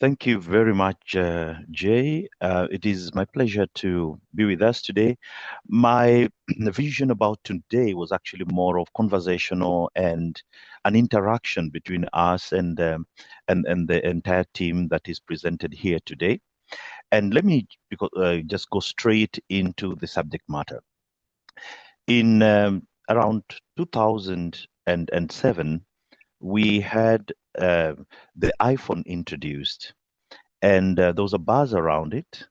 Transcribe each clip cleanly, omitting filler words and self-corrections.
Thank you very much, Jay. It is my pleasure to be with us today. My vision about today was actually more of conversational and an interaction between us and the entire team that is presented here today. And let me just go straight into the subject matter. In around 2007, we had the iPhone introduced, and there was a buzz around it.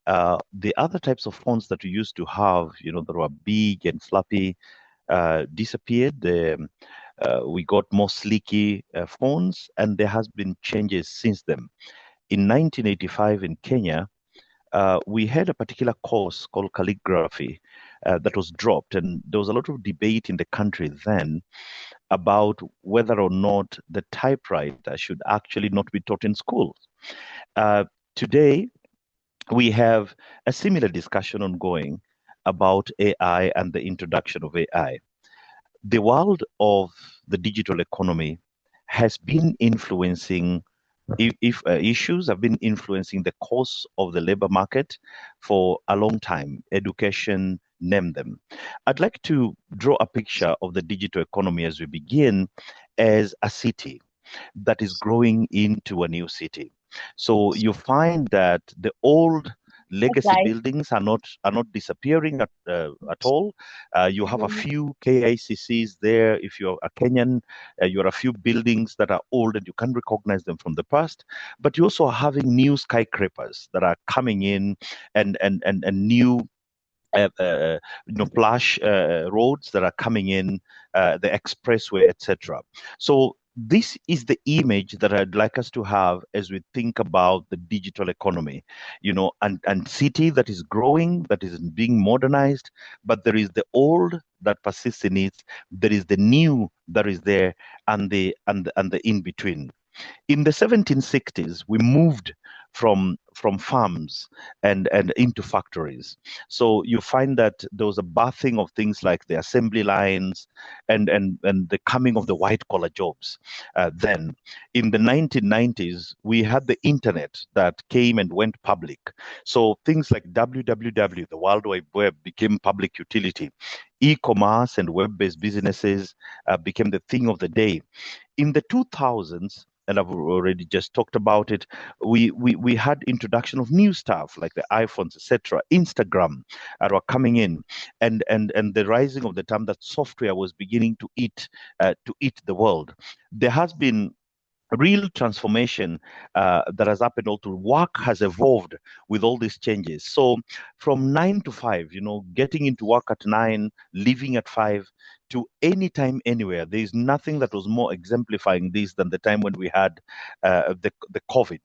The other types of phones that we used to have, that were big and fluffy, disappeared. We got more sleeky phones, and there has been changes since then. In 1985 in Kenya, we had a particular course called calligraphy that was dropped, and there was a lot of debate in the country then about whether or not the typewriter should actually not be taught in schools. Today, we have a similar discussion ongoing about AI and the introduction of AI. The world of the digital economy has been influencing, if issues have been influencing the course of the labor market for a long time, education, name them. I'd like to draw a picture of the digital economy as we begin as a city that is growing into a new city. So you find that the old legacy Right. buildings are not disappearing at all. You have a Mhm. few KICCs there. If you're a Kenyan, you are a few buildings that are old and you can recognize them from the past. But you also are having new skyscrapers that are coming in, and new plush roads that are coming in, the expressway, etc. So this is the image that I'd like us to have as we think about the digital economy, and city that is growing, that is being modernized, but there is the old that persists in it, there is the new that is there, and the in between. In the 1760s, we moved from farms and into factories. So you find that there was a birthing of things like the assembly lines and the coming of the white collar jobs. Then in the 1990s, we had the internet that came and went public. So things like www, the World Wide Web, became public utility. E-commerce and web-based businesses became the thing of the day. In the 2000s, and I've already just talked about it, we had introduction of new stuff like the iPhones, etc., Instagram were coming in, and the rising of the term that software was beginning to eat the world. There has been real transformation that has happened. Also, work has evolved with all these changes. So from 9 to 5, getting into work at 9, leaving at 5, to anytime, anywhere. There is nothing that was more exemplifying this than the time when we had the COVID.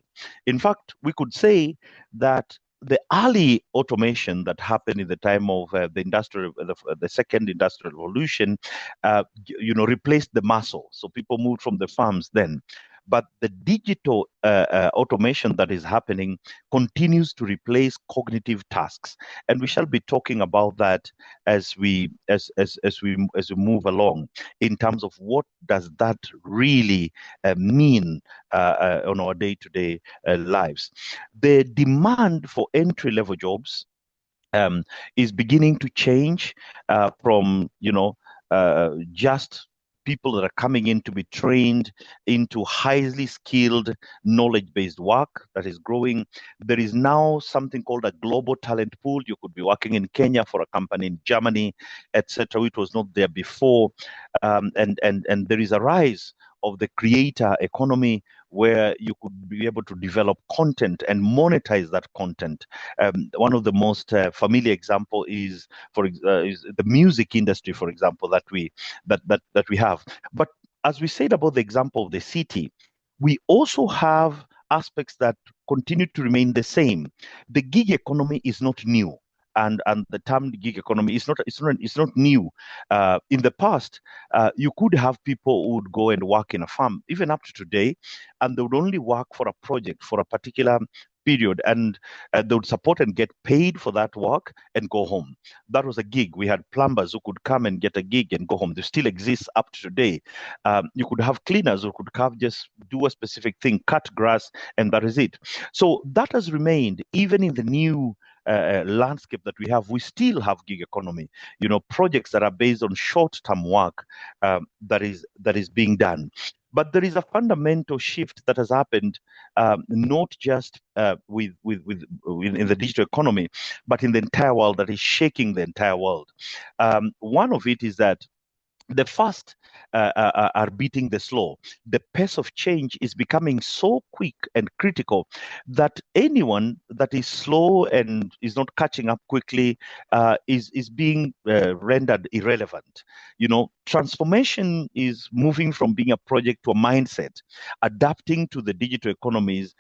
In fact, we could say that the early automation that happened in the time of the second industrial revolution, replaced the muscle. So people moved from the farms then, but the digital automation that is happening continues to replace cognitive tasks, and we shall be talking about that as we move along, in terms of what does that really mean on our day-to-day lives. The demand for entry-level jobs um, is beginning to change from just people that are coming in to be trained into highly skilled knowledge-based work that is growing. There is now something called a global talent pool. You could be working in Kenya for a company in Germany, etc. It was not there before, and there is a rise of the creator economy where you could be able to develop content and monetize that content. One of the most familiar example is the music industry, for example, that we have. But as we said about the example of the city, we also have aspects that continue to remain the same. The gig economy is not new. And the term gig economy is not new. In the past, you could have people who would go and work in a farm, even up to today, and they would only work for a project for a particular period, and they would support and get paid for that work and go home. That was a gig. We had plumbers who could come and get a gig and go home. They still exist up to today. You could have cleaners who could have just do a specific thing, cut grass, and that is it. So that has remained even in the new landscape that we have. We still have gig economy, projects that are based on short-term work that is being done. But there is a fundamental shift that has happened, not just in the digital economy, but in the entire world, that is shaking the entire world. One of it is that the fast are beating the slow. The pace of change is becoming so quick and critical that anyone that is slow and is not catching up quickly is being rendered irrelevant. Transformation is moving from being a project to a mindset. Adapting to the digital economies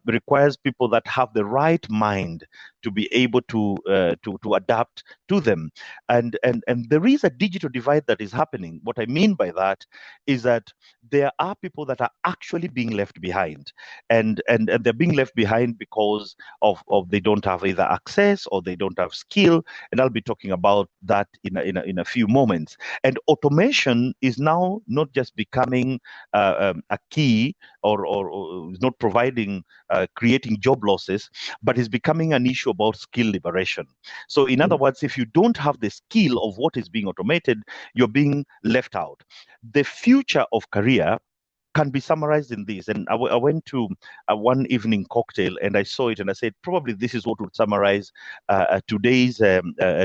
requires people that have the right mind to be able to adapt to them. And there is a digital divide that is happening. What I mean by that is that there are people that are actually being left behind, and they're being left behind because of they don't have either access or they don't have skill. And I'll be talking about that in a few moments. And automation is now not just becoming a key or is not providing creating job losses, but is becoming an issue about skill liberation. So in other words, if you don't have the skill of what is being automated, you're being left out. The future of career can be summarized in this. And I went to one evening cocktail and I saw it and I said, probably this is what would summarize today's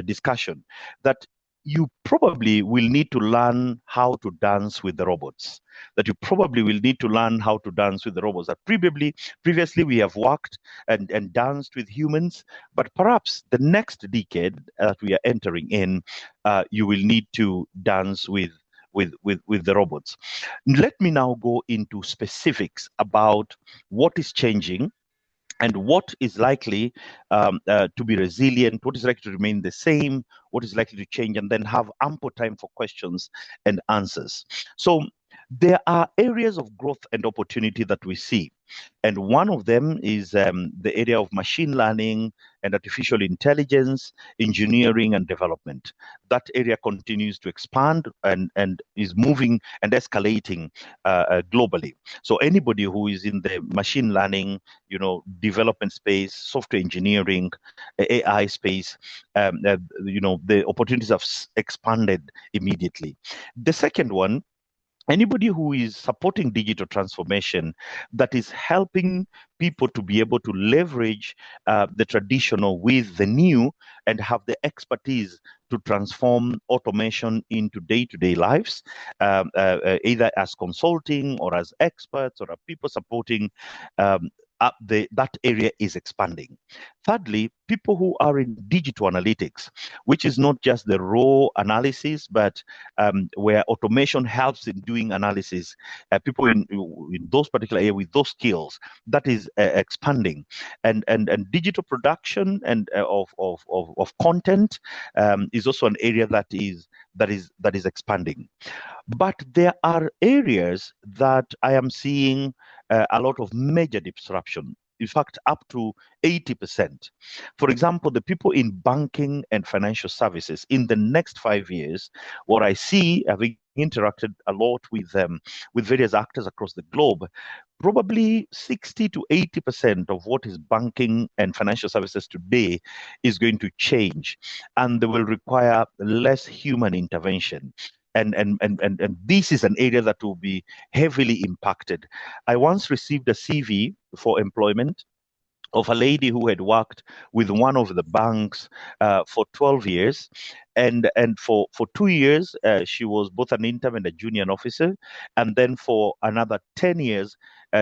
discussion, that you probably will need to learn how to dance with the robots. That you probably will need to learn how to dance with the robots. That previously we have worked and danced with humans, but perhaps the next decade that we are entering in, you will need to dance with the robots. Let me now go into specifics about what is changing and what is likely to be resilient, what is likely to remain the same, what is likely to change, and then have ample time for questions and answers. So there are areas of growth and opportunity that we see. And one of them is the area of machine learning and artificial intelligence, engineering and development. That area continues to expand and is moving and escalating globally. So anybody who is in the machine learning, development space, software engineering, AI space, the opportunities have expanded immediately. The second one, anybody who is supporting digital transformation that is helping people to be able to leverage the traditional with the new and have the expertise to transform automation into day-to-day lives, either as consulting or as experts or people supporting that area is expanding. Thirdly, people who are in digital analytics, which is not just the raw analysis, but where automation helps in doing analysis. People in those particular areas with those skills, that is expanding, and digital production and of content is also an area that is expanding. But there are areas that I am seeing a lot of major disruption. In fact, up to 80%. For example, the people in banking and financial services in the next 5 years, what I see, having interacted a lot with various actors across the globe, probably 60 to 80% of what is banking and financial services today is going to change, and they will require less human intervention. And this is an area that will be heavily impacted. I once received a CV for employment of a lady who had worked with one of the banks for 12 years. And for 2 years, she was both an intern and a junior officer. And then for another 10 years,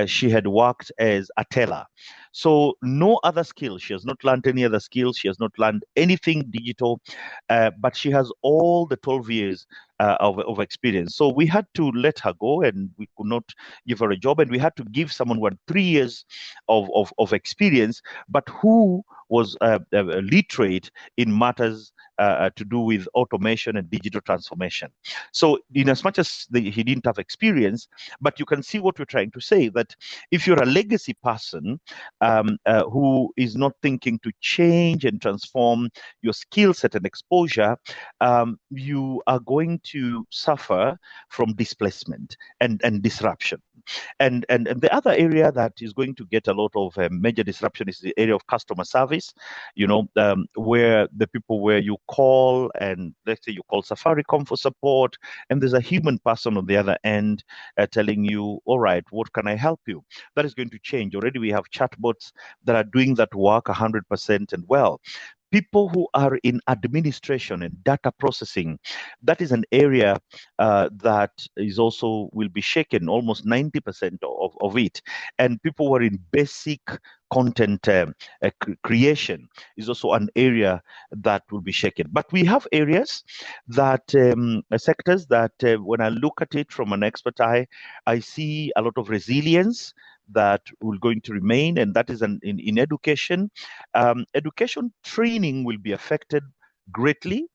she had worked as a teller. So no other skill. She has not learned any other skills. She has not learned anything digital, but she has all the 12 years of experience. So we had to let her go and we could not give her a job. And we had to give someone who had 3 years of experience, but who was literate in matters to do with automation and digital transformation. So, in as much as he didn't have experience, but you can see what we're trying to say, that if you're a legacy person who is not thinking to change and transform your skill set and exposure, you are going to suffer from displacement and disruption. And the other area that is going to get a lot of major disruption is the area of customer service, where the people where you call, and let's say you call Safaricom for support, and there's a human person on the other end telling you, all right, what can I help you? That is going to change. Already we have chatbots that are doing that work 100% and well. People who are in administration and data processing, that is an area that is also will be shaken, almost 90% of it. And people who are in basic content creation is also an area that will be shaken. But we have areas that sectors that when I look at it from an expert eye, I see a lot of resilience that will going to remain, and that is in education. Education training will be affected greatly,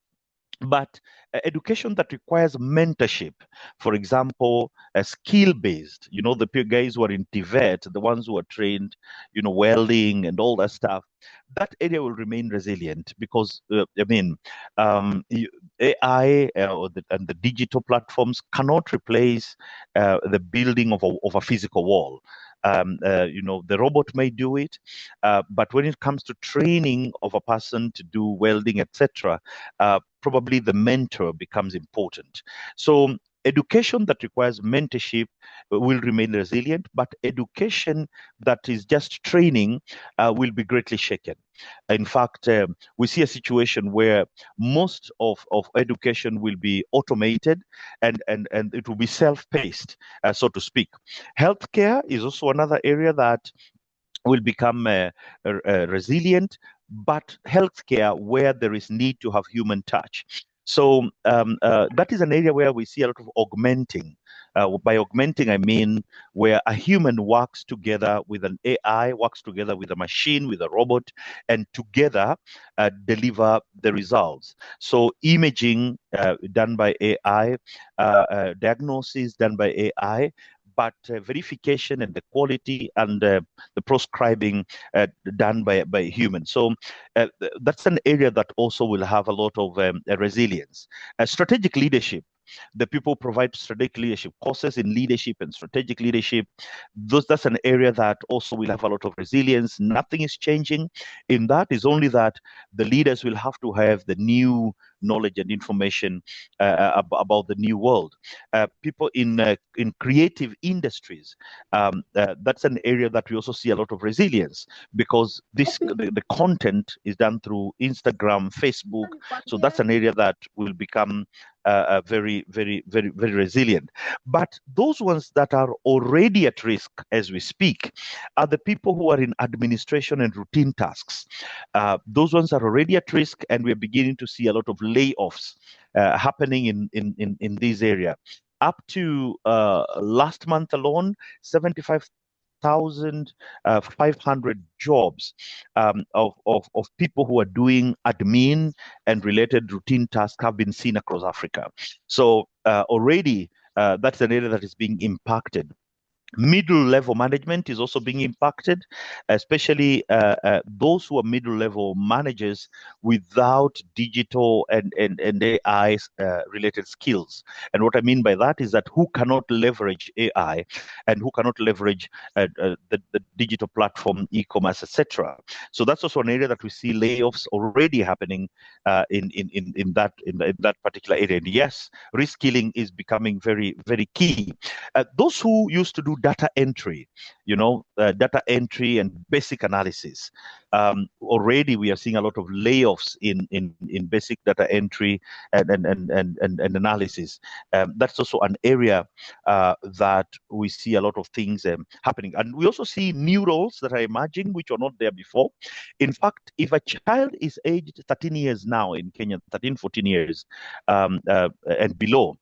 but education that requires mentorship, for example, skill-based, the guys who are in Tibet, the ones who are trained, welding and all that stuff, that area will remain resilient because, AI and the digital platforms cannot replace the building of a physical wall. The robot may do it, but when it comes to training of a person to do welding, etc., probably the mentor becomes important. So education that requires mentorship will remain resilient, but education that is just training will be greatly shaken. In fact, we see a situation where most of education will be automated and it will be self-paced, so to speak. Healthcare is also another area that will become resilient, but healthcare where there is need to have human touch. So that is an area where we see a lot of augmenting. By augmenting, I mean where a human works together with an AI, works together with a machine, with a robot, and together deliver the results. So imaging done by AI, diagnosis done by AI, but verification and the quality and the prescribing done by humans. So that's an area that also will have a lot of resilience. Strategic leadership. The people provide strategic leadership courses in leadership and strategic leadership. That's an area that also will have a lot of resilience. Nothing is changing in that. Is only that the leaders will have to have the new knowledge and information about the new world. People in creative industries, that's an area that we also see a lot of resilience because the content is done through Instagram, Facebook. So that's an area that will become very, very, very, very resilient. But those ones that are already at risk as we speak are the people who are in administration and routine tasks. Those ones are already at risk, and we're beginning to see a lot of layoffs happening in this area. Up to last month alone, 75,500 jobs of people who are doing admin and related routine tasks have been seen across Africa. So already that's an area that is being impacted. Middle level management is also being impacted, especially those who are middle level managers without digital and AI related skills. And what I mean by that is that who cannot leverage AI and who cannot leverage the digital platform, e-commerce, etc. So that's also an area that we see layoffs already happening in that particular area. And yes, reskilling is becoming very, very key. Those who used to do data entry, data entry and basic analysis. Already we are seeing a lot of layoffs in basic data entry and analysis. That's also an area that we see a lot of things happening. And we also see new roles that are emerging, which were not there before. In fact, if a child is aged 13 years now in Kenya, 13, 14 years and below,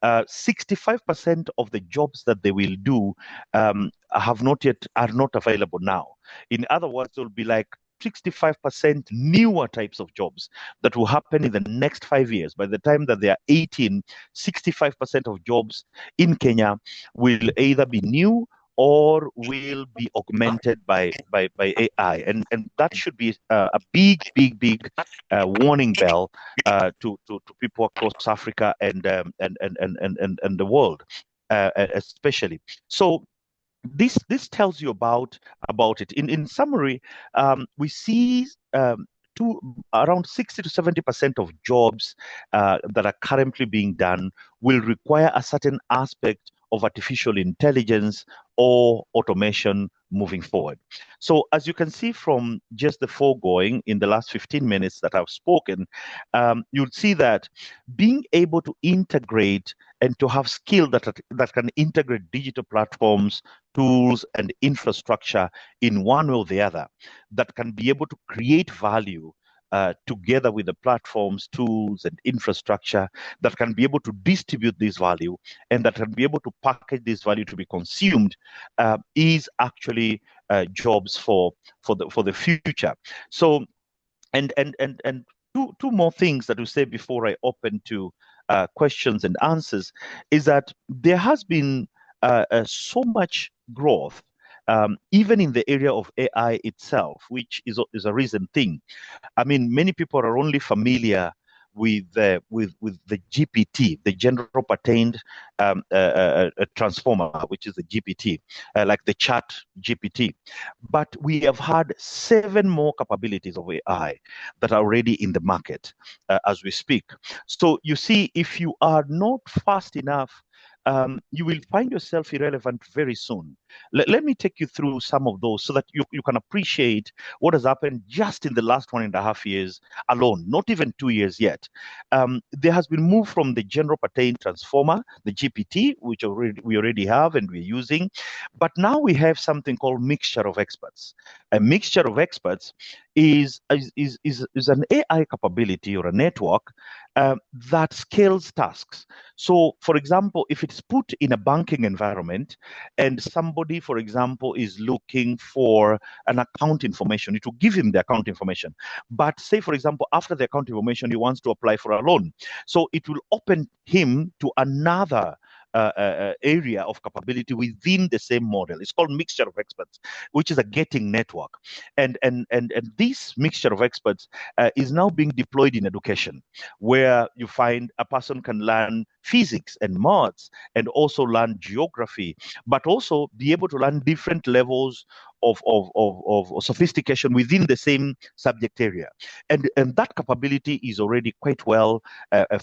65% of the jobs that they will do are not available now. In other words, it will be like 65% newer types of jobs that will happen in the next 5 years. By the time that they are 18, 65% of jobs in Kenya will either be new or will be augmented by AI. And that should be a big warning bell to people across Africa and the world, especially. So this tells you about it. In summary, we see to around 60 to 70% of jobs that are currently being done will require a certain aspect of artificial intelligence or automation moving forward. So as you can see from just the foregoing in the last 15 minutes that I've spoken, you'll see that being able to integrate and to have skill that can integrate digital platforms, tools, and infrastructure in one way or the other, that can be able to create value together with the platforms, tools, and infrastructure, that can be able to distribute this value and that can be able to package this value to be consumed, is actually jobs for the future. So, and two more things that we say before I open to questions and answers is that there has been so much growth, even in the area of AI itself, which is a recent thing. I mean, many people are only familiar with the GPT, the general pertained transformer, which is the GPT, like the Chat GPT. But we have had 7 more capabilities of AI that are already in the market as we speak. So you see, if you are not fast enough, you will find yourself irrelevant very soon. Let me take you through some of those so that you can appreciate what has happened just in the last 1.5 years alone, not even 2 years yet. There has been move from the general pertain transformer, the GPT, which we already have and we're using, but now we have something called mixture of experts. A mixture of experts is an AI capability or a network that scales tasks. So, for example, if it's put in a banking environment and somebody, for example, is looking for an account information, it will give him the account information. But say, for example, after the account information, he wants to apply for a loan. So it will open him to another area of capability within the same model. It's called mixture of experts, which is a getting network. And this mixture of experts is now being deployed in education, where you find a person can learn physics and maths and also learn geography, but also be able to learn different levels of sophistication within the same subject area. And that capability is already quite well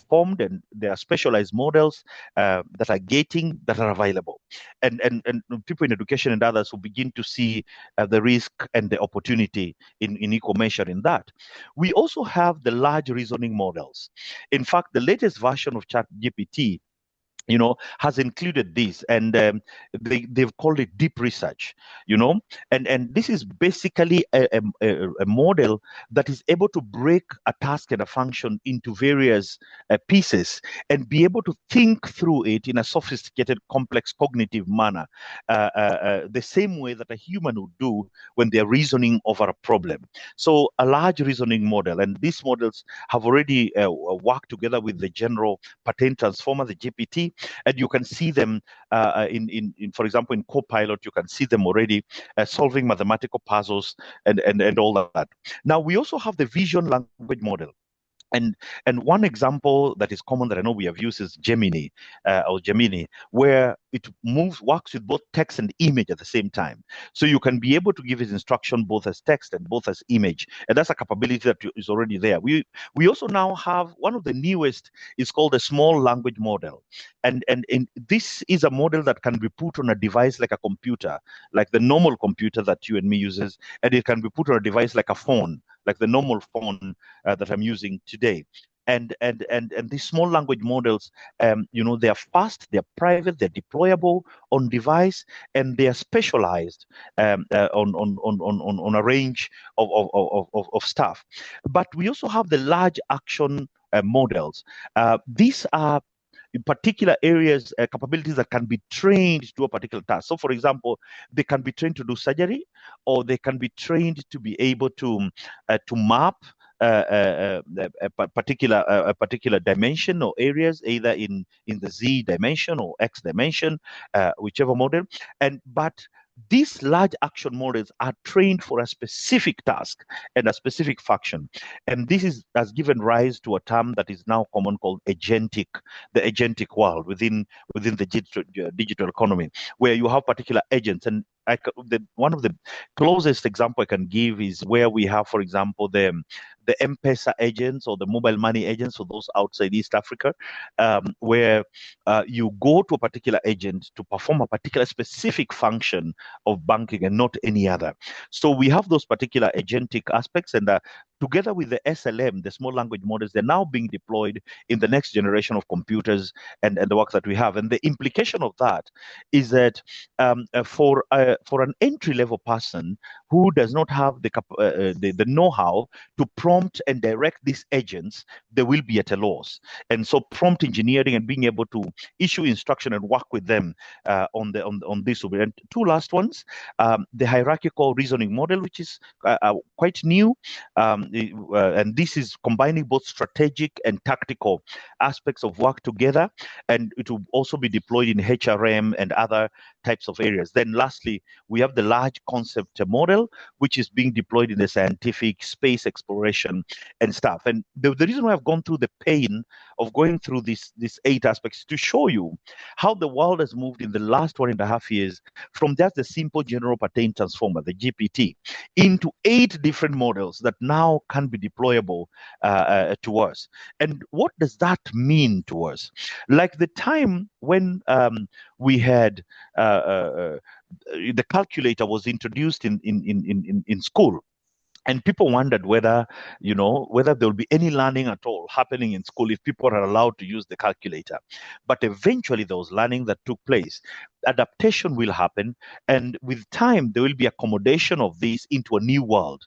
formed, and there are specialized models that are available. And people in education and others will begin to see the risk and the opportunity in equal measure in that. We also have the large reasoning models. In fact, the latest version of ChatGPT has included this, and they've called it deep research, and this is basically a model that is able to break a task and a function into various pieces and be able to think through it in a sophisticated, complex, cognitive manner, the same way that a human would do when they're reasoning over a problem. So a large reasoning model, and these models have already worked together with the general patent transformer, the GPT, and you can see them in for example, in Copilot. You can see them already solving mathematical puzzles and all that. Now we also have the vision language model. And one example that is common that I know we have used is Gemini, where it works with both text and image at the same time. So you can be able to give it instruction both as text and both as image, and that's a capability that is already there. We also now have one of the newest. Is called a small language model, and this is a model that can be put on a device like a computer, like the normal computer that you and me uses, and it can be put on a device like a phone, like the normal phone that I'm using today. And these small language models, they are fast, they're private, they're deployable on device, and they are specialized on a range of stuff. But we also have the large action models. These are in particular areas, capabilities that can be trained to do a particular task. So, for example, they can be trained to do surgery, or they can be trained to be able to map a particular dimension or areas, either in the Z dimension or X dimension, whichever model. But these large action models are trained for a specific task and a specific function. And this has given rise to a term that is now common called agentic, the agentic world within the digital economy, where you have particular agents. And one of the closest example I can give is where we have, for example, the M-Pesa agents or the mobile money agents for those outside East Africa, where you go to a particular agent to perform a particular specific function of banking and not any other. So we have those particular agentic aspects, and together with the SLM, the small language models, they're now being deployed in the next generation of computers and the work that we have. And the implication of that is that for an entry-level person who does not have the know-how to prompt and direct these agents, they will be at a loss. And so prompt engineering and being able to issue instruction and work with them on this. And two last ones, the hierarchical reasoning model, which is quite new. And this is combining both strategic and tactical aspects of work together, and it will also be deployed in HRM and other types of areas. Then lastly, we have the large concept model, which is being deployed in the scientific space exploration and stuff. And the reason why I've gone through the pain of going through these 8 aspects to show you how the world has moved in the last 1.5 years from just the simple general pattern transformer, the GPT, into 8 different models that now can be deployable to us. And what does that mean to us? Like the time when we had the calculator was introduced in school, and people wondered whether there will be any learning at all happening in school if people are allowed to use the calculator. But eventually there was learning that took place. Adaptation will happen, and with time there will be accommodation of this into a new world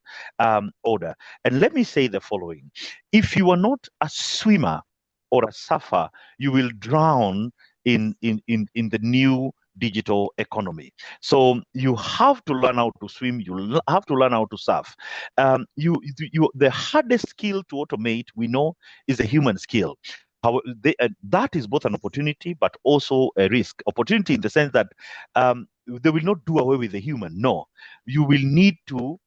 order. And let me say the following: if you are not a swimmer or a surfer, you will drown in the new digital economy. So you have to learn how to swim. You have to learn how to surf. The hardest skill to automate, we know, is a human skill. That is both an opportunity but also a risk. Opportunity in the sense that they will not do away with the human. No, you will need to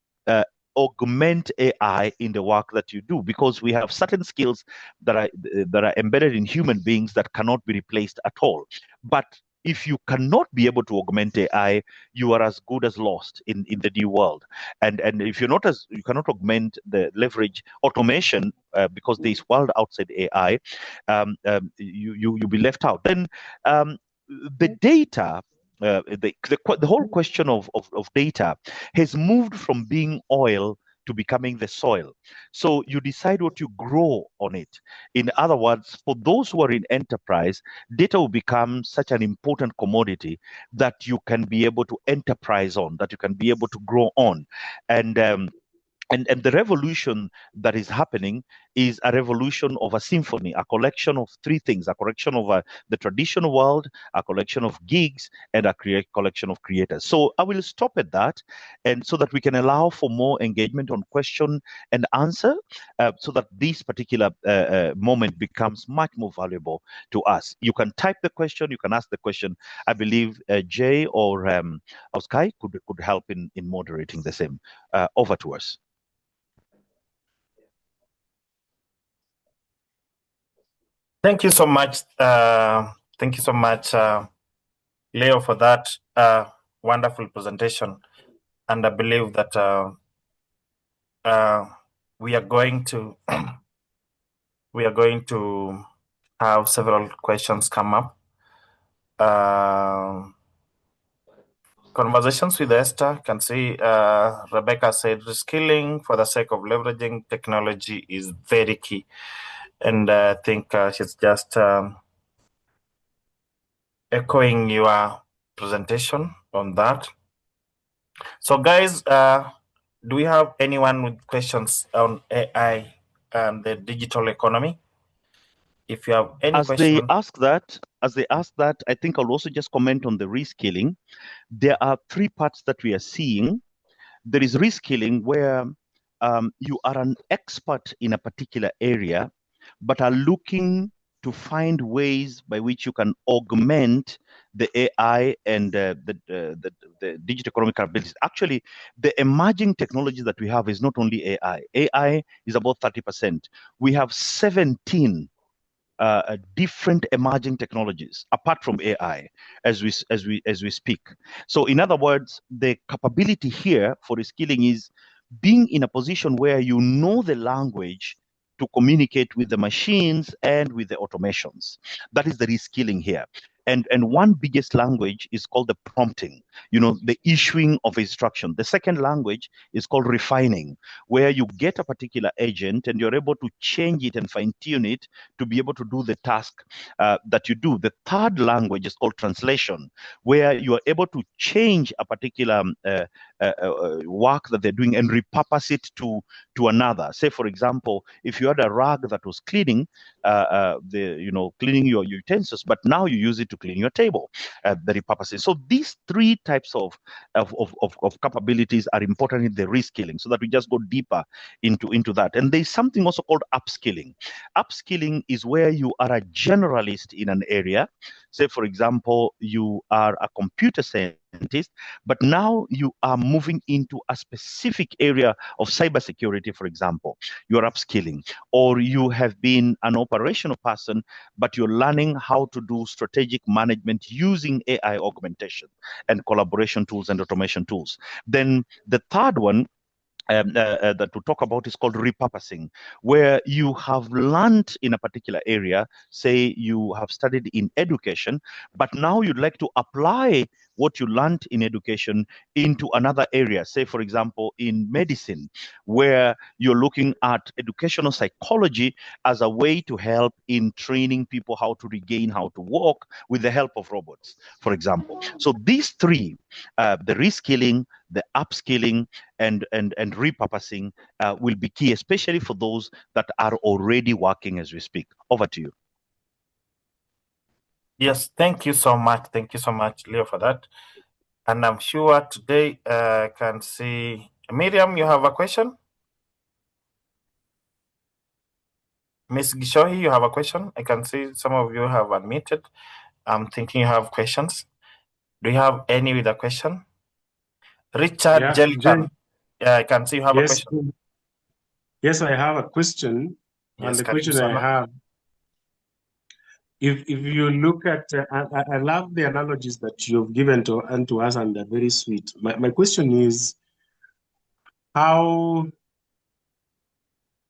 augment AI in the work that you do, because we have certain skills that are embedded in human beings that cannot be replaced at all. But if you cannot be able to augment AI, you are as good as lost in the new world. And if you cannot augment the leverage automation because there is world outside AI, you'll be left out. Then the data. The whole question of data has moved from being oil to becoming the soil. So you decide what you grow on it. In other words, for those who are in enterprise, data will become such an important commodity that you can be able to enterprise on, that you can be able to grow on. And the revolution that is happening is a revolution of a symphony, a collection of 3 things: a collection of the traditional world, a collection of gigs, and a collection of creators. So I will stop at that, and so that we can allow for more engagement on question and answer, so that this particular moment becomes much more valuable to us. You can type the question, you can ask the question. I believe Jay or Sky could help in moderating the same. Over to us. Thank you so much. Thank you so much, Leo, for that wonderful presentation. And I believe that we are going to have several questions come up. Conversations with Esther. Can see Rebecca said reskilling for the sake of leveraging technology is very key. And I think she's just echoing your presentation on that. So guys, do we have anyone with questions on AI and the digital economy? If you have any As question, they ask that, I think I'll also just comment on the reskilling. There are three parts that we are seeing. There is reskilling where you are an expert in a particular area, but are looking to find ways by which you can augment the AI and the digital economic abilities. Actually, the emerging technology that we have is not only AI. AI is about 30%. We have 17 different emerging technologies apart from AI as we speak. So in other words, the capability here for reskilling is being in a position where you know the language to communicate with the machines and with the automations. That is the reskilling here. And one biggest language is called the prompting, the issuing of instruction. The second language is called refining, where you get a particular agent and you're able to change it and fine tune it to be able to do the task that you do. The third language is called translation, where you are able to change a particular work that they're doing and repurpose it to another. Say, for example, if you had a rag that was cleaning cleaning your utensils, but now you use it to clean your table, the repurposing. So these three types of capabilities are important in the reskilling, so that we just go deeper into that. And there's something also called upskilling. Upskilling is where you are a generalist in an area. Say, for example, you are a computer scientist, but now you are moving into a specific area of cybersecurity, for example. You're upskilling. Or you have been an operational person, but you're learning how to do strategic management using AI augmentation and collaboration tools and automation tools. Then the third one that to talk about is called repurposing, where you have learned in a particular area. Say you have studied in education, but now you'd like to apply what you learned in education into another area. Say, for example, in medicine, where you're looking at educational psychology as a way to help in training people how to regain, how to walk with the help of robots, for example. So these three, the reskilling, the upskilling, and repurposing will be key, especially for those that are already working as we speak. Over to you. Yes, thank you so much. Thank you so much, Leo, for that. And I'm sure today I can see Miriam, you have a question? Miss Gishohi, you have a question? I can see some of you have unmuted. I'm thinking you have questions. Do you have any with a question? Richard Jellican. Yeah, I can see you have a question. Yes, I have a question. Yes, and the question I have, if you look at, I love the analogies that you've given to us, and they're very sweet. My question is,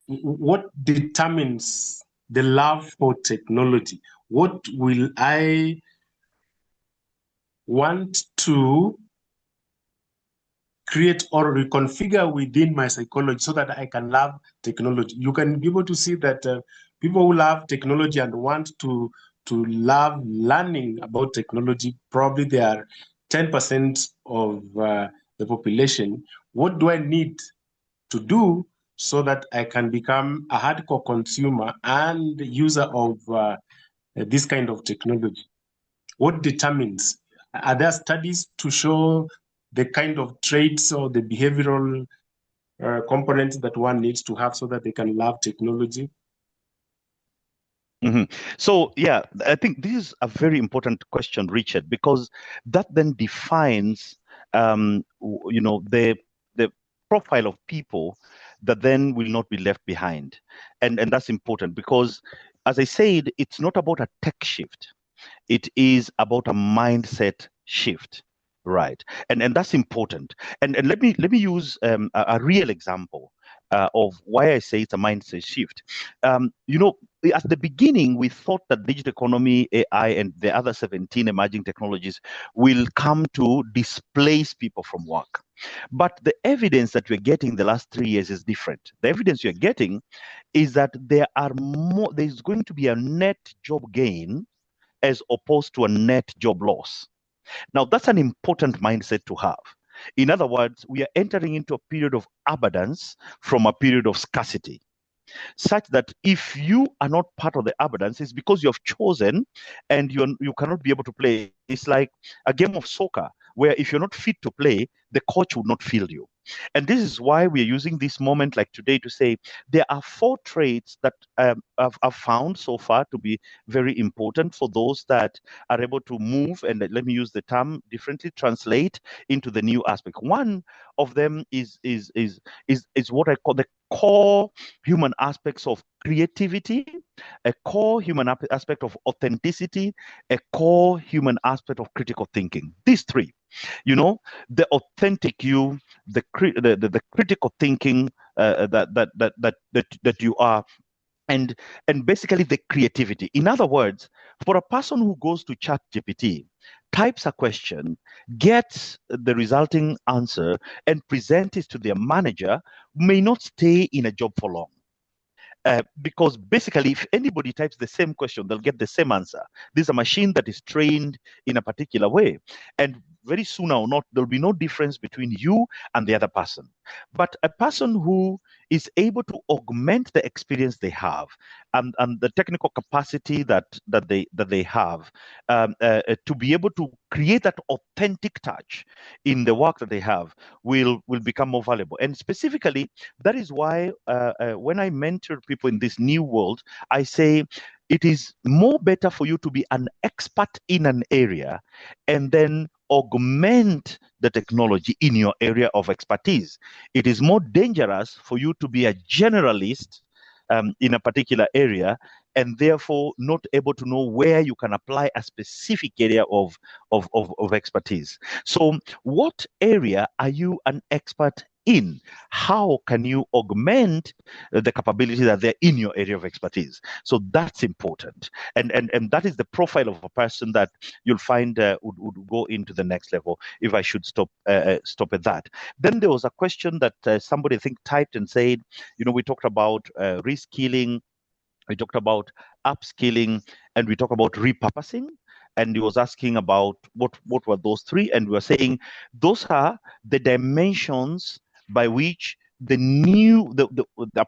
what determines the love for technology? What will I want to create or reconfigure within my psychology so that I can love technology? You can be able to see that people who love technology and want to love learning about technology, probably they are 10% of the population. What do I need to do so that I can become a hardcore consumer and user of this kind of technology? What determines? Are there studies to show the kind of traits or the behavioral components that one needs to have so that they can love technology? Mm-hmm. So, yeah, I think this is a very important question, Richard, because that then defines, the profile of people that then will not be left behind. And that's important because, as I said, it's not about a tech shift. It is about a mindset shift, right? And that's important. And let me use a real example of why I say it's a mindset shift. At the beginning, we thought that digital economy, AI, and the other 17 emerging technologies will come to displace people from work. But the evidence that we're getting the last 3 years is different. The evidence you're getting is that there's going to be a net job gain as opposed to a net job loss. Now, that's an important mindset to have. In other words, we are entering into a period of abundance from a period of scarcity. such that if you are not part of the abundance, it's because you have chosen and you cannot be able to play. It's like a game of soccer where if you're not fit to play, the coach would not field you. And this is why we are using this moment like today to say there are 4 traits that I've found so far to be very important for those that are able to move, and let me use the term differently, translate into the new aspect. One of them is what I call the core human aspects of creativity, a core human aspect of authenticity, a core human aspect of critical thinking. These 3, the authentic you, the critical thinking that you are, and basically the creativity. In other words, for a person who goes to ChatGPT, types a question, gets the resulting answer, and presents it to their manager, may not stay in a job for long. Because basically, if anybody types the same question, they'll get the same answer. This is a machine that is trained in a particular way. And very soon or not, there'll be no difference between you and the other person. But a person who is able to augment the experience they have and the technical capacity that they have to be able to create that authentic touch in the work that they have will become more valuable. And specifically, that is why when I mentor people in this new world, I say it is more better for you to be an expert in an area and then augment the technology in your area of expertise. It is more dangerous for you to be a generalist in a particular area and therefore not able to know where you can apply a specific area of expertise. So what area are you an expert in? How can you augment the capability that they're in your area of expertise? So that's important. And that is the profile of a person that you'll find would go into the next level, if I should stop at that. Then there was a question that somebody I think typed and said, we talked about reskilling, we talked about upskilling, and we talked about repurposing. And he was asking about what were those 3, and we were saying those are the dimensions by which the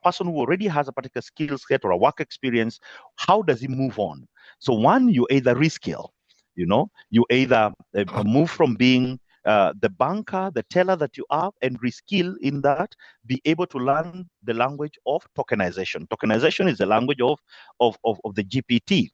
person who already has a particular skill set or a work experience, how does he move on? So one, you either reskill, you either move from being the banker, the teller that you are, and reskill in that, be able to learn the language of tokenization. Tokenization is the language of the GPT,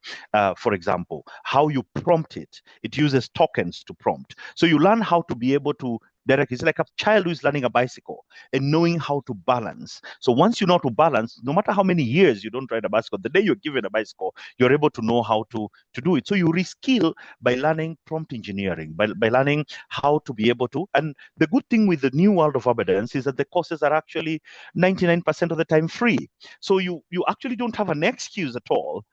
for example. How you prompt it. It uses tokens to prompt. So you learn how to be able to direct. It's like a child who is learning a bicycle and knowing how to balance. So once you know how to balance, no matter how many years you don't ride a bicycle, the day you're given a bicycle, you're able to know how to do it. So you reskill by learning prompt engineering, by learning how to be able to. And the good thing with the new world of abundance is that the courses are actually 99% of the time free. So you actually don't have an excuse at all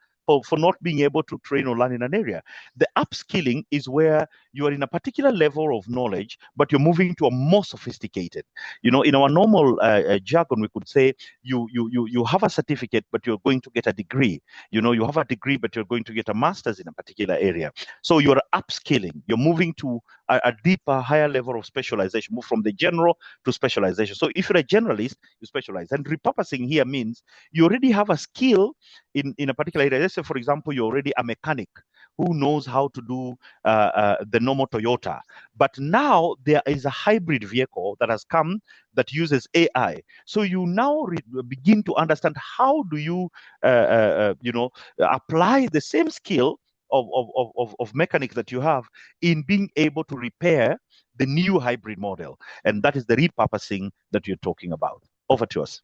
for not being able to train or learn in an area. The upskilling is where you are in a particular level of knowledge, but you're moving to a more sophisticated. In our normal jargon, we could say you have a certificate, but you're going to get a degree. You have a degree, but you're going to get a master's in a particular area. So you're upskilling. You're moving to a deeper, higher level of specialization, move from the general to specialization. So if you're a generalist, you specialize. And repurposing here means you already have a skill in a particular area. Let's say, for example, you're already a mechanic who knows how to do the normal Toyota. But now there is a hybrid vehicle that has come that uses AI. So you now begin to understand how do you, apply the same skill of mechanics that you have in being able to repair the new hybrid model. And that is the repurposing that you're talking about. Over to us.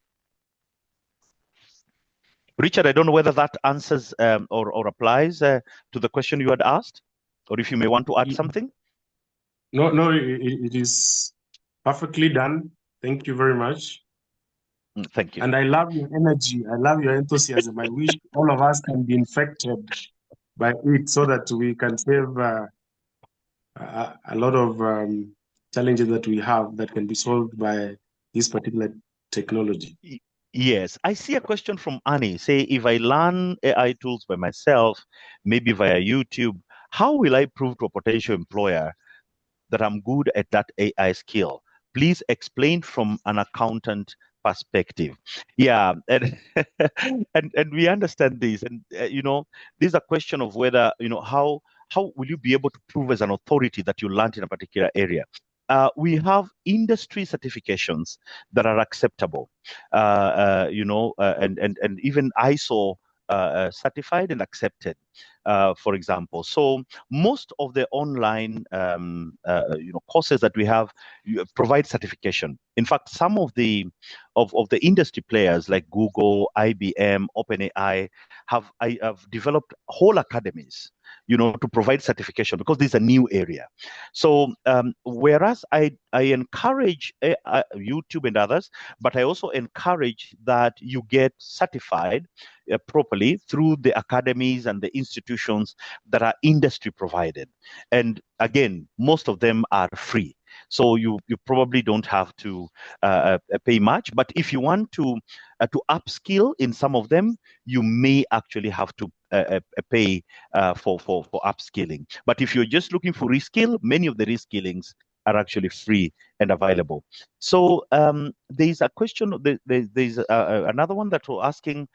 Richard, I don't know whether that answers or applies to the question you had asked, or if you may want to add something. No, it is perfectly done. Thank you very much. Thank you. And I love your energy. I love your enthusiasm. I wish all of us can be infected by it so that we can save a lot of challenges that we have that can be solved by this particular technology. Yes, I see a question from Annie. Say, if I learn AI tools by myself, maybe via YouTube, how will I prove to a potential employer that I'm good at that AI skill? Please explain from an accountant perspective. Yeah, and and we understand this, and this is a question of whether how will you be able to prove as an authority that you learned in a particular area. We have industry certifications that are acceptable, and even ISO certified and accepted, for example. So most of the online courses that we have provide certification. In fact, some of the industry players like Google, IBM, OpenAI have developed whole academies, to provide certification, because this is a new area. So whereas I encourage YouTube and others, but I also encourage that you get certified properly through the academies and the institutions that are industry provided. And again, most of them are free. So you probably don't have to pay much. But if you want to upskill in some of them, you may actually have to pay for upskilling. But if you're just looking for reskill, many of the reskillings are actually free and available. So there's a question. There's another one that we're asking: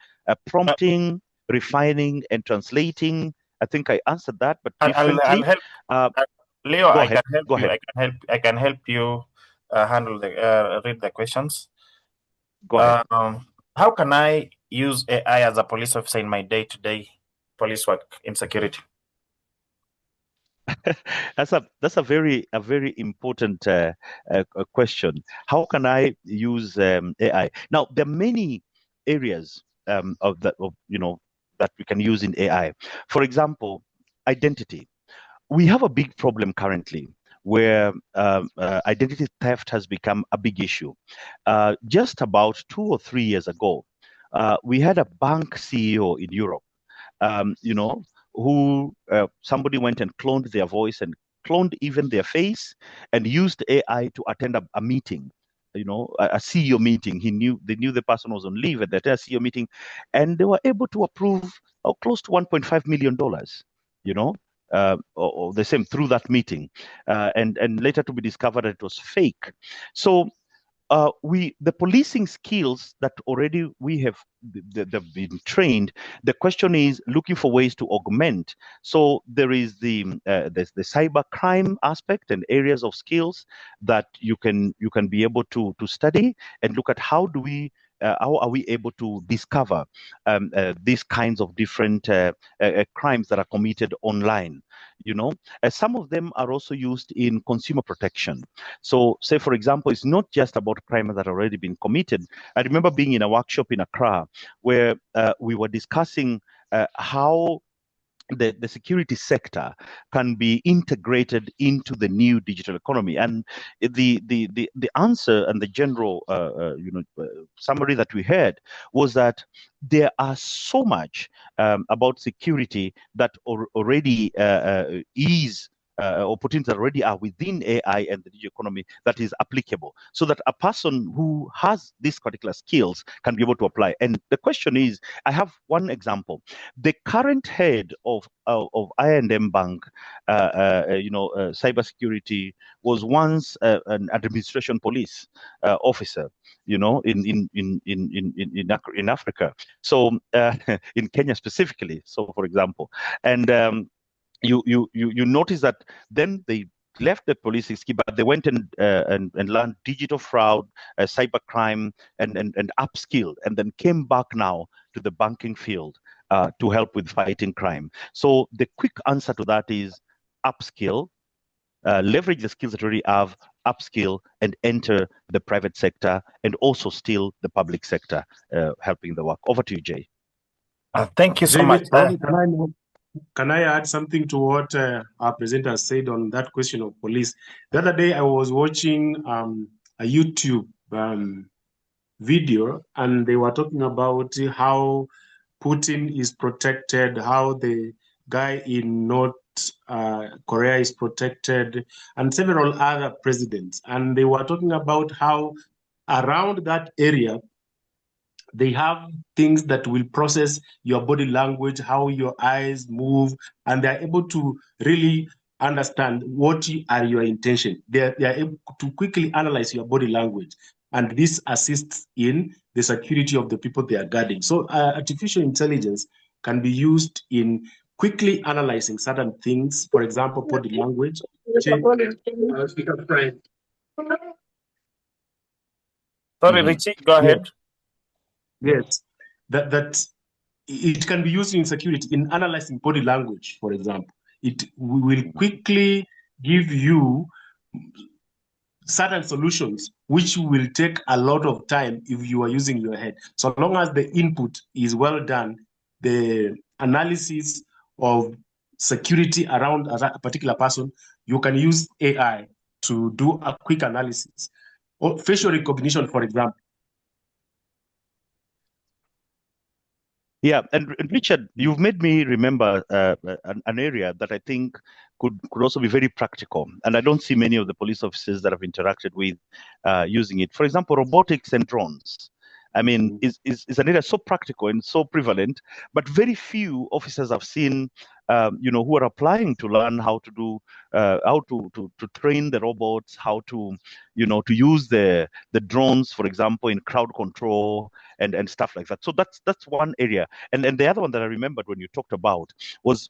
prompting, refining, and translating. I think I answered that, but differently. I'll help. Leo, Go I ahead. can help Go you. ahead. I can help you handle read the questions. Go ahead. How can I use AI as a police officer in my day-to-day police work in security? That's a very important question. How can I use AI? Now, there are many areas that we can use in AI. For example, identity. We have a big problem currently where identity theft has become a big issue. Just about 2 or 3 years ago, we had a bank CEO in Europe, who somebody went and cloned their voice and cloned even their face and used AI to attend a meeting, a CEO meeting. They knew the person was on leave at that CEO meeting, and they were able to approve close to $1.5 million, or the same through that meeting, and later to be discovered that it was fake. So the policing skills that already we have, they've been trained. The question is looking for ways to augment. So there is there's the cyber crime aspect and areas of skills that you can be able to study and look at how are we able to discover these kinds of different crimes that are committed online. Some of them are also used in consumer protection. So, say for example, it's not just about crimes that have already been committed. I remember being in a workshop in Accra where we were discussing how the security sector can be integrated into the new digital economy, and the answer and the general summary that we heard was that there are so much about security that already is opportunities that already are within AI and the digital economy that is applicable, so that a person who has these particular skills can be able to apply. And the question is, I have one example. The current head of I&M Bank, cybersecurity, was once an administration police officer, in Africa. So in Kenya specifically. So, for example, and you notice that then they left the policing scheme, but they went and learned digital fraud, cyber crime, and upskilled, and then came back now to the banking field to help with fighting crime. So the quick answer to that is upskill, leverage the skills that you already have, upskill, and enter the private sector, and also still the public sector, helping the work. Over to you, Jay. Thank you so much. Can I add something to what our presenter said on that question of police? The other day, I was watching a YouTube video, and they were talking about how Putin is protected, how the guy in North Korea is protected, and several other presidents. And they were talking about how around that area, they have things that will process your body language, how your eyes move, and they're able to really understand what are your intention. They are able to quickly analyze your body language. and this assists in the security of the people they are guarding. So artificial intelligence can be used in quickly analyzing certain things, for example, body language. Sorry, Richie, go ahead. Yes, that it can be used in security in analyzing body language, for example. It will quickly give you certain solutions which will take a lot of time if you are using your head. So long as the input is well done, the analysis of security around a particular person, you can use AI to do a quick analysis. Or facial recognition, for example. Yeah, and Richard, you've made me remember an area that I think could also be very practical, and I don't see many of the police officers that I've interacted with using it. For example, robotics and drones. I mean, is an area so practical and so prevalent, but very few officers I've seen, who are applying to learn how to do, how to train the robots, how to, to use the drones, for example, in crowd control and stuff like that. So that's one area. And the other one that I remembered when you talked about was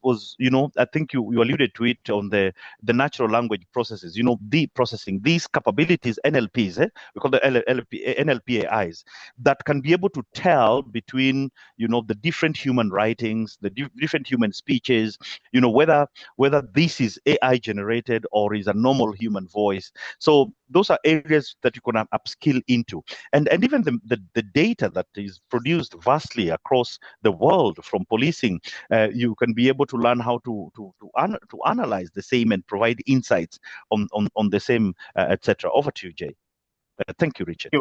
I think you alluded to it on the natural language processes, the processing, these capabilities, NLPs, we call the NLP AIs, that can be able to tell between, the different human writings, the different human speeches, whether this is AI generated or is a normal human voice. So those are areas that you can upskill into. And even the data that is produced vastly across the world from policing, you can be able to learn how to analyze the same and provide insights on the same, etc. Over to you, Jay. Thank you, Richard.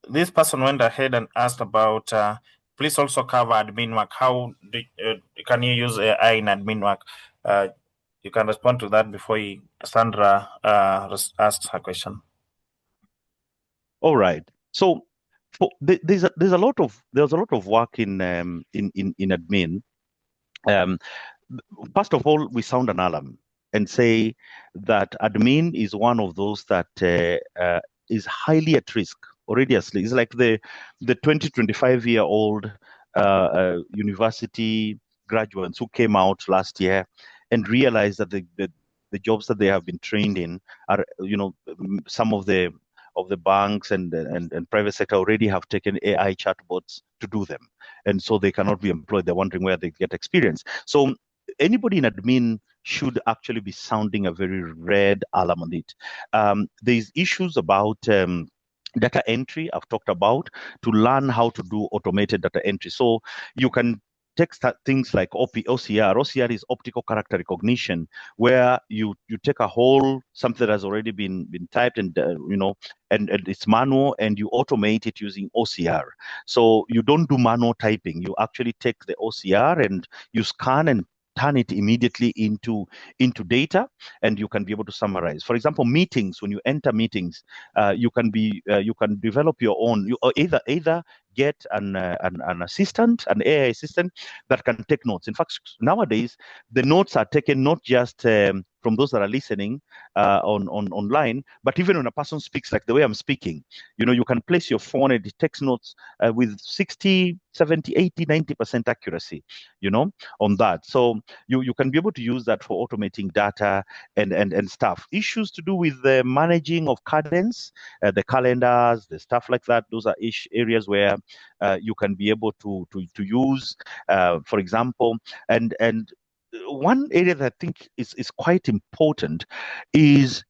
This person went ahead and asked about, please also cover admin work. How can you use AI in admin work? You can respond to that before Sandra asks her question. All right. So there's a lot of work in admin. First of all, we sound an alarm and say that admin is one of those that is highly at risk already. It's like the 25-year-old university graduates who came out last year and realized that the jobs that they have been trained in are, some of the banks and private sector already have taken AI chatbots to do them. And so they cannot be employed. They're wondering where they get experience. So anybody in admin should actually be sounding a very red alarm on it. There's issues about data entry I've talked about, to learn how to do automated data entry. So you can take things like OCR. OCR is optical character recognition, where you take a whole something that has already been typed and and it's manual, and you automate it using OCR. So you don't do manual typing. You actually take the OCR and you scan and turn it immediately into data, and you can be able to summarize. For example, meetings. When you enter meetings, you can develop your own. You either get an assistant, an AI assistant that can take notes. In fact, nowadays the notes are taken not just from those that are listening online, but even when a person speaks, like the way I'm speaking, you can place your phone and it takes notes with 60, 70, 80, 90% accuracy, on that. So you can be able to use that for automating data and stuff. Issues to do with the managing of cadence, the calendars, the stuff like that. Those are areas where you can be able to use, for example, and one area that I think is quite important is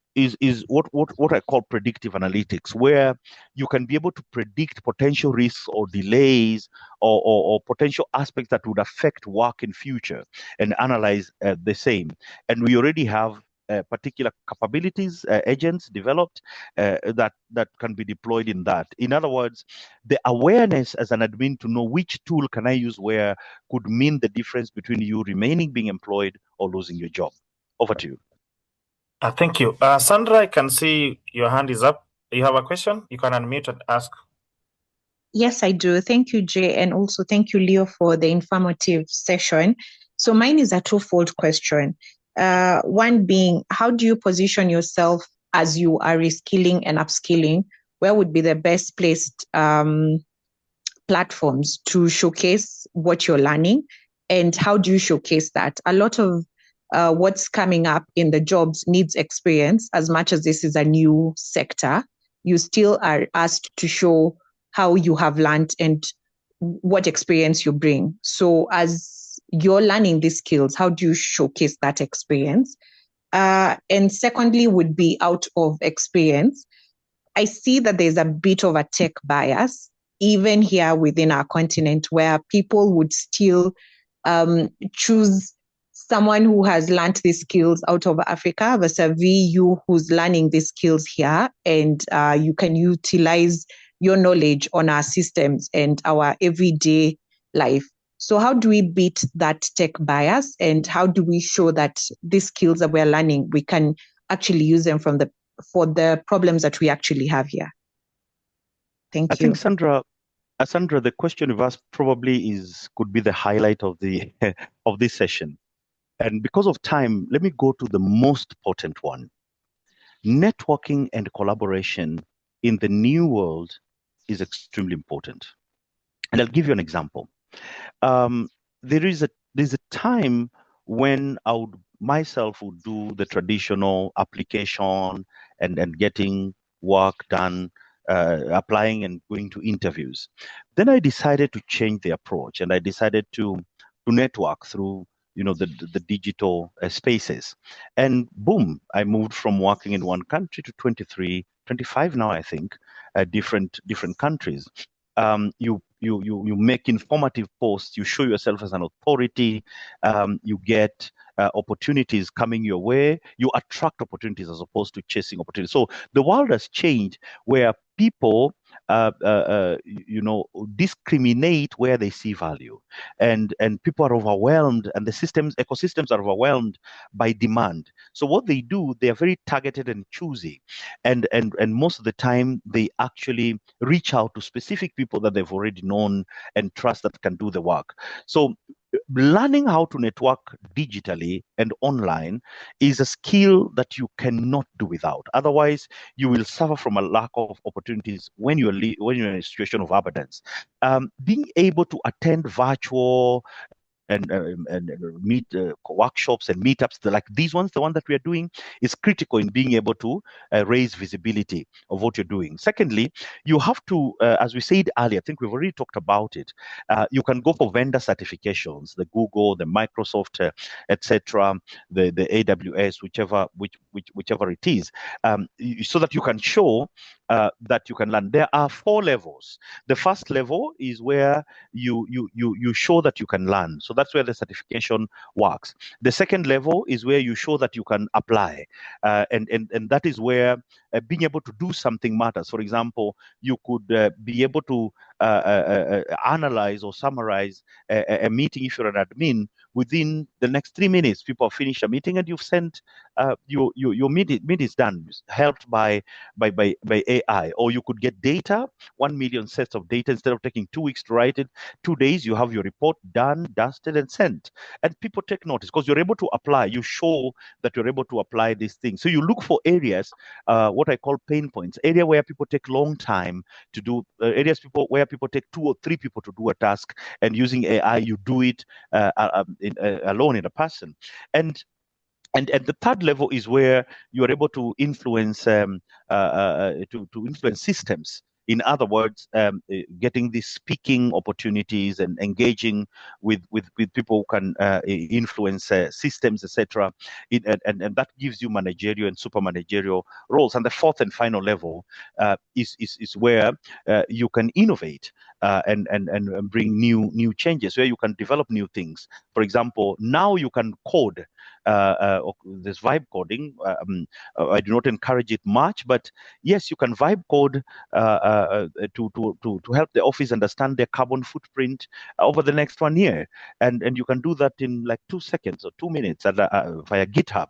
what I call predictive analytics, where you can be able to predict potential risks or delays or potential aspects that would affect work in future and analyze the same. And we already have particular capabilities, agents developed that can be deployed in that. In other words, the awareness as an admin to know which tool can I use where could mean the difference between you remaining being employed or losing your job. Over to you. Thank you. Sandra, I can see your hand is up. You have a question? You can unmute and ask. Yes, I do. Thank you, Jay, and also thank you, Leo, for the informative session. So mine is a twofold question. One being, how do you position yourself as you are reskilling and upskilling, where would be the best placed platforms to showcase what you're learning, and how do you showcase that? A lot of what's coming up in the jobs needs experience. As much as this is a new sector, you still are asked to show how you have learned and what experience you bring. So as you're learning these skills, how do you showcase that experience? And secondly would be out of experience. I see that there's a bit of a tech bias, even here within our continent, where people would still choose someone who has learned these skills out of Africa versus you who's learning these skills here, and you can utilize your knowledge on our systems and our everyday life. So how do we beat that tech bias, and how do we show that these skills that we're learning, we can actually use them for the problems that we actually have here? Thank you. I think Sandra, the question you've asked probably could be the highlight of the of this session. And because of time, let me go to the most important one. Networking and collaboration in the new world is extremely important. And I'll give you an example. There's a time when I would myself would do the traditional application and getting work done, applying and going to interviews. Then I decided to change the approach, and I decided to network through the digital spaces. And boom, I moved from working in one country to 23, 25 now, I think, different countries. You make informative posts, you show yourself as an authority, you get opportunities coming your way, you attract opportunities as opposed to chasing opportunities. So the world has changed where people discriminate where they see value, and people are overwhelmed, and the ecosystems are overwhelmed by demand. So what they do, they are very targeted and choosy, and most of the time they actually reach out to specific people that they've already known and trust that can do the work. So learning how to network digitally and online is a skill that you cannot do without. Otherwise, you will suffer from a lack of opportunities when you're in a situation of abundance. Being able to attend virtual and meet workshops and meetups like these ones, the one that we are doing, is critical in being able to raise visibility of what you're doing. Secondly, you have to, as we said earlier, I think we've already talked about it, you can go for vendor certifications, the Google, the Microsoft, etc., the AWS, whichever it is, so that you can show that you can learn. There are 4 levels. The first level is where you show that you can learn. So that's where the certification works. The second level is where you show that you can apply, and that is where being able to do something matters. For example, you could be able to analyze or summarize a meeting if you're an admin within the next 3 minutes. People have finished a meeting and you've sent your meeting's done, helped by AI. Or you could get data, 1 million sets of data. Instead of taking 2 weeks to write it, 2 days, you have your report done, dusted, and sent. And people take notice because you're able to apply. You show that you're able to apply these things. So you look for areas, what I call pain points, area where people take long time to do, areas where people take 2 or 3 people to do a task, and using AI, you do it alone in a person. And the third level is where you are able to influence to influence systems. In other words, getting these speaking opportunities and engaging with people who can influence systems, etc. And that gives you managerial and super managerial roles. And the fourth and final level is where you can innovate and bring new changes, where you can develop new things. For example, now you can code. This vibe coding. I do not encourage it much, but yes, you can vibe code to help the office understand their carbon footprint over the next 1 year, and you can do that in like 2 seconds or 2 minutes via GitHub,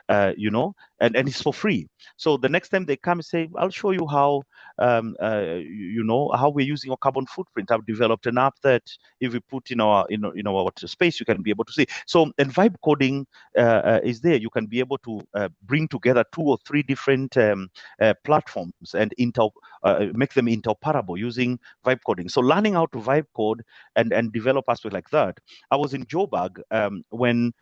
and it's for free. So the next time they come and say, I'll show you how how we're using our carbon footprint. I've developed an app that if we put in our space, you can be able to see. So, and vibe coding is there. You can be able to bring together 2 or 3 different platforms and make them interoperable using vibe coding. So learning how to vibe code and develop aspects like that. I was in Joburg when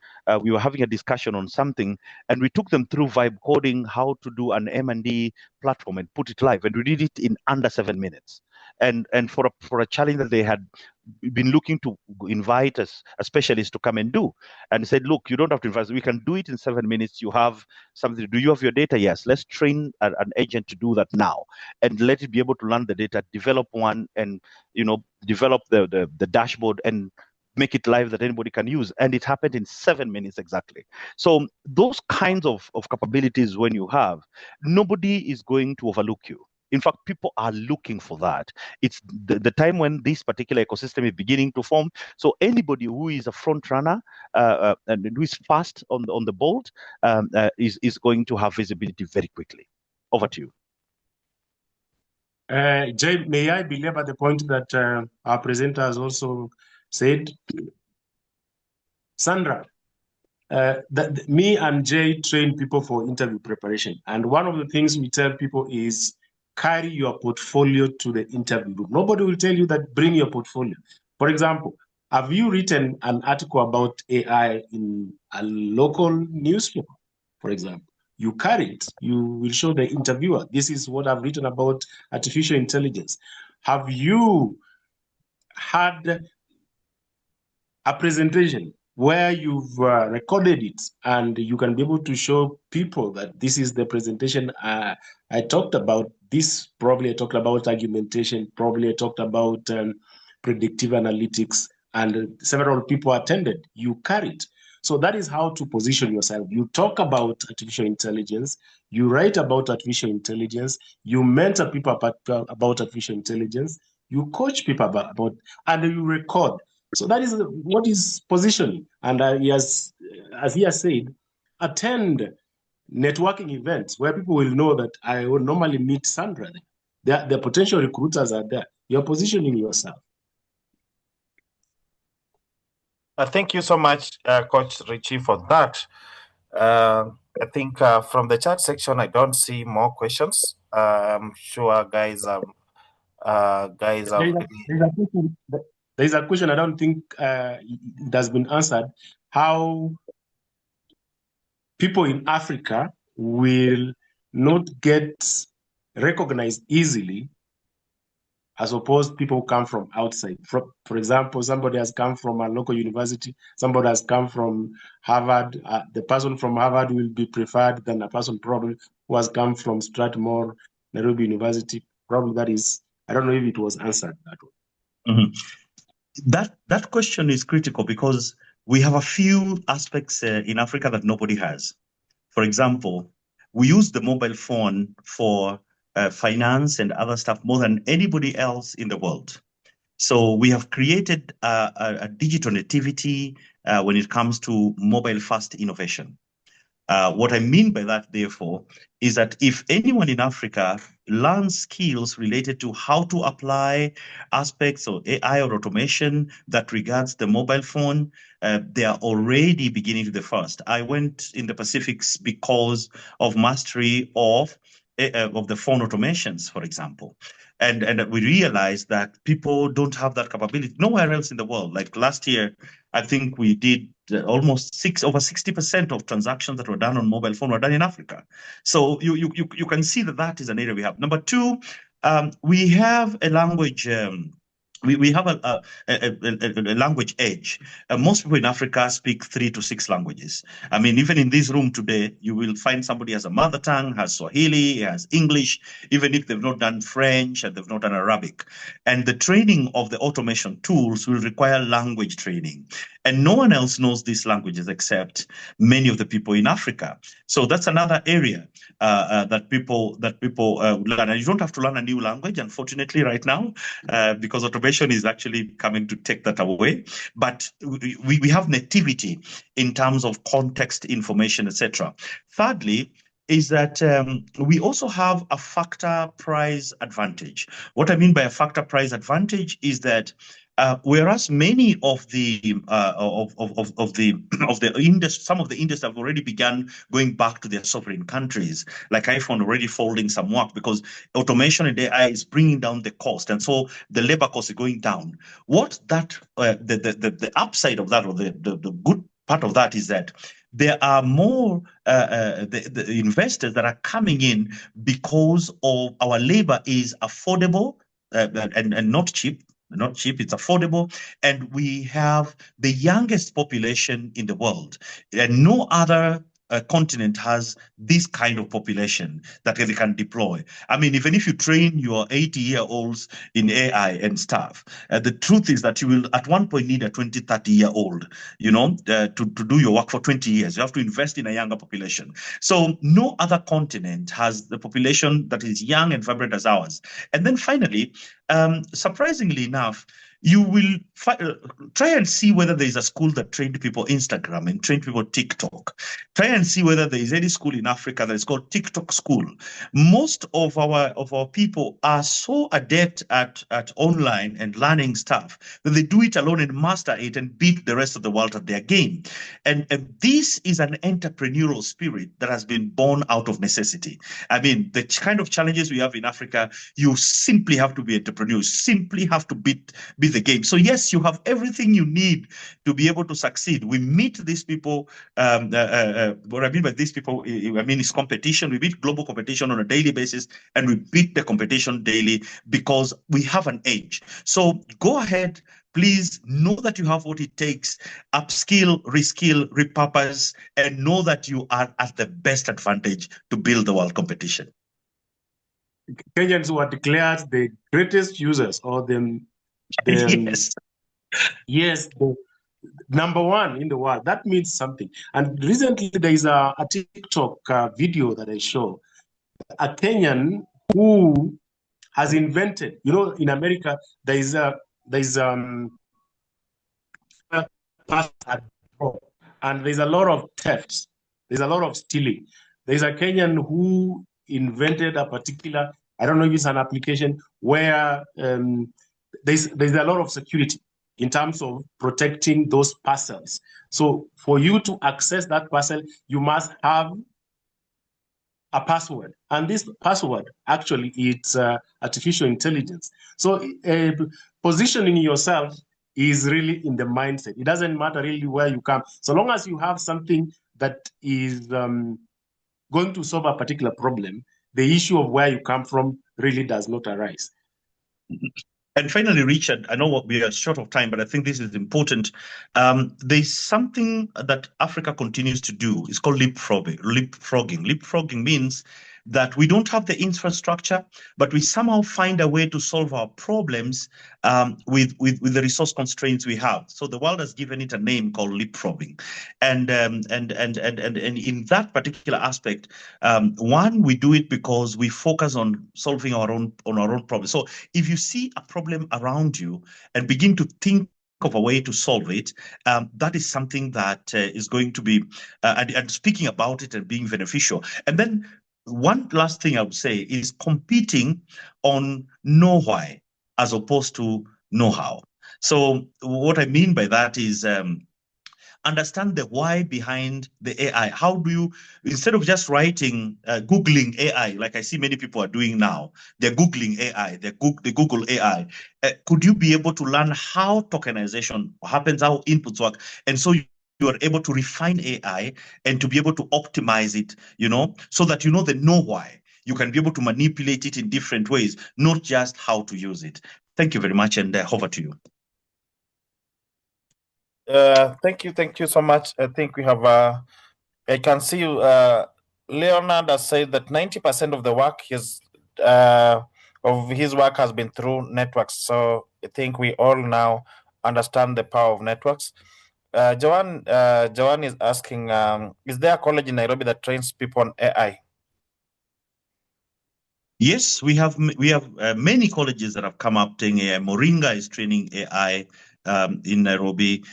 we were having a discussion on something, and we took them through vibe coding, how to do an M&D platform and put it live, and we did it in under 7 minutes. And for a challenge that they had been looking to invite a specialist to come and do, and said, look, you don't have to invite, we can do it in 7 minutes. You have something. Do you have your data? Yes. Let's train an agent to do that now, and let it be able to learn the data, develop one, and develop the dashboard and make it live that anybody can use. And it happened in 7 minutes exactly. So those kinds of capabilities, when you have, nobody is going to overlook you. In fact, people are looking for that. It's the time when this particular ecosystem is beginning to form. So anybody who is a front runner and who is fast on the bolt is going to have visibility very quickly. Over to you. Jay, may I belabor the point that our presenter has also said? Sandra, me and Jay train people for interview preparation. And one of the things we tell people is carry your portfolio to the interview room. Nobody will tell you that bring your portfolio. For example, have you written an article about AI in a local newspaper, for example? You carry it. You will show the interviewer, this is what I've written about artificial intelligence. Have you had a presentation where you've recorded it and you can be able to show people that this is the presentation I talked about? This probably I talked about argumentation, probably I talked about predictive analytics, and several people attended. You carry it. So that is how to position yourself. You talk about artificial intelligence, you write about artificial intelligence, you mentor people about artificial intelligence, you coach people about, and you record. So that is what is positioning. And as he has said, attend networking events where people will know that I will normally meet Sandra. The potential recruiters are there. You're positioning yourself. Thank you so much, Coach Richie, for that. I think from the chat section, I don't see more questions. I'm sure guys have There's a question I don't think it has been answered. How people in Africa will not get recognized easily as opposed people who come from outside. For example, somebody has come from a local university, somebody has come from Harvard. The person from Harvard will be preferred than a person probably who has come from Strathmore, Nairobi University. Probably that is, I don't know if it was answered that way. Mm-hmm. That question is critical because we have a few aspects in Africa that nobody has. For example, we use the mobile phone for finance and other stuff more than anybody else in the world. So we have created a digital nativity when it comes to mobile first innovation. What I mean by that, therefore, is that if anyone in Africa learns skills related to how to apply aspects of AI or automation that regards the mobile phone, they are already beginning to the first. I went in the Pacifics because of mastery of the phone automations, for example. And we realized that people don't have that capability nowhere else in the world. Like last year, I think we did almost over 60% of transactions that were done on mobile phone were done in Africa. So you can see that is an area we have. Number two, we have a language. We have a language edge. Most people in Africa speak 3 to 6 languages. I mean, even in this room today, you will find somebody has a mother tongue, has Swahili, has English, even if they've not done French and they've not done Arabic. And the training of the automation tools will require language training. And no one else knows these languages except many of the people in Africa. So that's another area that people learn. And you don't have to learn a new language, unfortunately, right now, because automation is actually coming to take that away. But we have nativity in terms of context, information, etc. Thirdly, is that we also have a factor price advantage. What I mean by a factor price advantage is that Whereas many of the some of the industries have already begun going back to their sovereign countries, like iPhone already folding some work because automation and AI is bringing down the cost, and so the labor cost is going down. What that the upside of that, or the good part of that, is that there are more the investors that are coming in because of our labor is affordable and not cheap. Not cheap, it's affordable, and we have the youngest population in the world, and no other continent has this kind of population that they can deploy. I mean, even if you train your 80-year-olds in AI and stuff, the truth is that you will at one point need a 20, 30-year-old, to do your work for 20 years. You have to invest in a younger population. So no other continent has the population that is young and vibrant as ours. And then finally, surprisingly enough, you will try and see whether there is a school that trained people Instagram and trained people TikTok. Try and see whether there is any school in Africa that is called TikTok school. Most of our people are so adept at online and learning stuff that they do it alone and master it and beat the rest of the world at their game. And this is an entrepreneurial spirit that has been born out of necessity. I mean, the kind of challenges we have in Africa, you simply have to be entrepreneurs, simply have to beat the game. So yes, you have everything you need to be able to succeed. We meet these people. What I mean by these people, I mean, it's competition. We beat global competition on a daily basis, and we beat the competition daily because we have an edge. So go ahead. Please know that you have what it takes, upskill, reskill, repurpose, and know that you are at the best advantage to build the world competition. Kenyans were declared the greatest users, or yes, the number one in the world. That means something. And recently there is a TikTok video that I show, a Kenyan who has invented, in America, there is and there's a lot of theft. There's a lot of stealing. There's a Kenyan who invented a particular, I don't know if it's an application where there's a lot of security in terms of protecting those parcels. So for you to access that parcel, you must have a password. And this password, actually, it's artificial intelligence. So positioning yourself is really in the mindset. It doesn't matter really where you come. So long as you have something that is going to solve a particular problem, the issue of where you come from really does not arise. And finally, Richard, I know we are short of time, but I think this is important. There's something that Africa continues to do. It's called leapfrogging. Leapfrogging means that we don't have the infrastructure, but we somehow find a way to solve our problems with the resource constraints we have. So the world has given it a name called leapfrogging, and in that particular aspect, one, we do it because we focus on solving our own problems. So if you see a problem around you and begin to think of a way to solve it, that is something that is going to be and speaking about it and being beneficial. And then one last thing I would say is competing on know-why as opposed to know-how. So what I mean by that is understand the why behind the AI. How do you, instead of just writing, Googling AI, like I see many people are doing now, they're Googling AI, they Google AI. Could you be able to learn how tokenization happens, how inputs work? And so you are able to refine AI and to be able to optimize it, so that the know-why. You can be able to manipulate it in different ways, not just how to use it. Thank you very much, and over to you. Thank you so much. I think we have, I can see Leonard has said that 90% of the work of his work has been through networks. So I think we all now understand the power of networks. Joanne is asking, is there a college in Nairobi that trains people on AI? Yes, we have many colleges that have come up doing AI. Moringa is training AI. in Nairobi.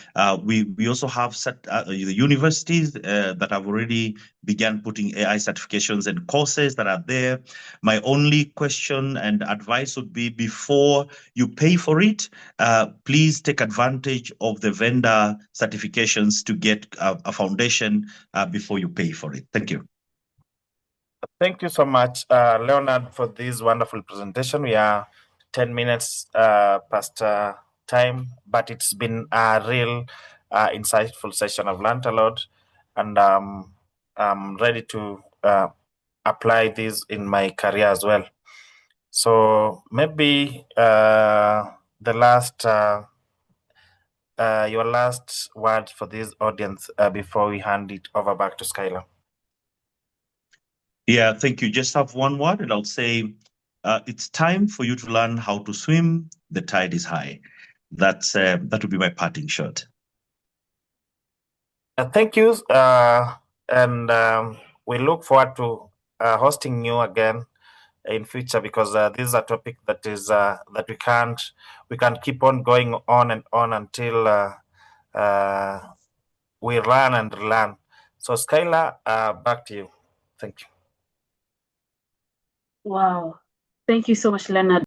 We also have the universities that have already began putting AI certifications and courses that are there. My only question and advice would be, before you pay for it, please take advantage of the vendor certifications to get a foundation before you pay for it. Thank you. Thank you so much, Leonard, for this wonderful presentation. We are 10 minutes past time, but it's been a real insightful session. I've learned a lot, and I'm ready to apply this in my career as well. So maybe the last, your last word for this audience before we hand it over back to Skylar. Yeah, thank you. Just have one word, and I'll say it's time for you to learn how to swim. The tide is high. That would be my parting shot. Thank you, and we look forward to hosting you again in future, because this is a topic that is that we can't keep on going on and on until we learn and learn. So Skylar, back to you. Thank you. Wow. Thank you so much, Leonard.